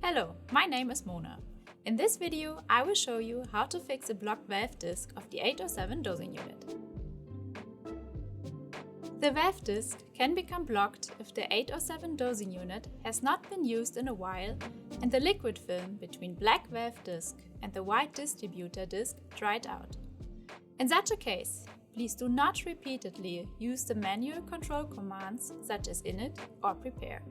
Hello, my name is Mona. In this video, I will show you how to fix a blocked valve disc of the 807 dosing unit. The valve disc can become blocked if the 807 dosing unit has not been used in a while and the liquid film between black valve disc and the white distributor disc dried out. In such a case, please do not repeatedly use the manual control commands such as init or prepare.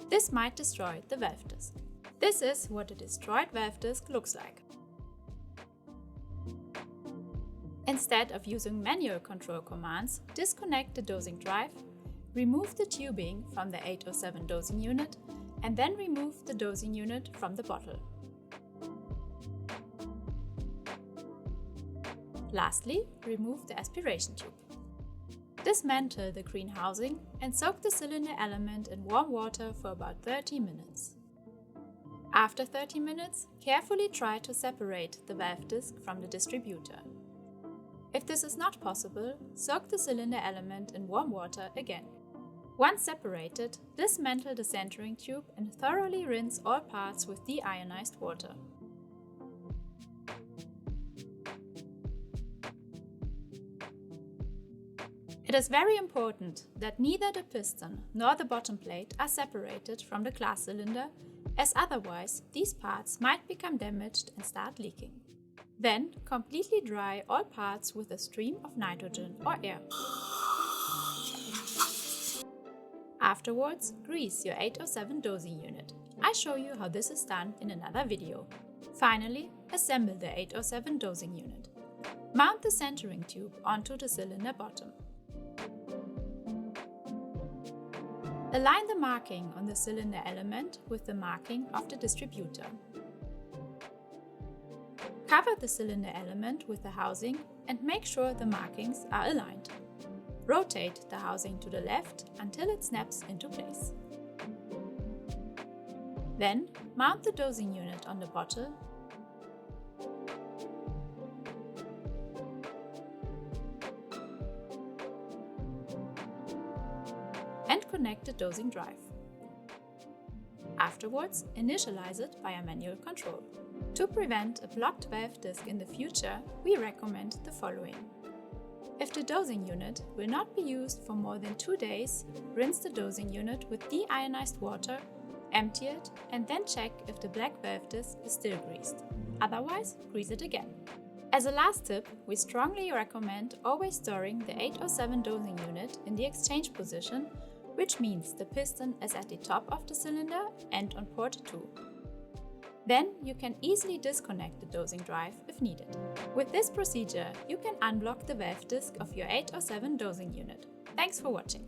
This might destroy the valve disc. This is what a destroyed valve disc looks like. Instead of using manual control commands, disconnect the dosing drive, remove the tubing from the 807 dosing unit, and then remove the dosing unit from the bottle. Lastly, remove the aspiration tube. Dismantle the green housing and soak the cylinder element in warm water for about 30 minutes. After 30 minutes, carefully try to separate the valve disc from the distributor. If this is not possible, soak the cylinder element in warm water again. Once separated, dismantle the centering tube and thoroughly rinse all parts with deionized water. It is very important that neither the piston nor the bottom plate are separated from the glass cylinder, as otherwise these parts might become damaged and start leaking. Then completely dry all parts with a stream of nitrogen or air. Afterwards, grease your 807 dosing unit. I show you how this is done in another video. Finally, assemble the 807 dosing unit. Mount the centering tube onto the cylinder bottom. Align the marking on the cylinder element with the marking of the distributor. Cover the cylinder element with the housing and make sure the markings are aligned. Rotate the housing to the left until it snaps into place. Then mount the dosing unit on the bottle and connect the dosing drive. Afterwards, initialize it via manual control. To prevent a blocked valve disc in the future, we recommend the following. If the dosing unit will not be used for more than 2 days, rinse the dosing unit with deionized water, empty it, and then check if the black valve disc is still greased. Otherwise, grease it again. As a last tip, we strongly recommend always storing the 807 dosing unit in the exchange position, which means the piston is at the top of the cylinder and on port 2. Then you can easily disconnect the dosing drive if needed. With this procedure, you can unblock the valve disc of your 807 dosing unit. Thanks for watching.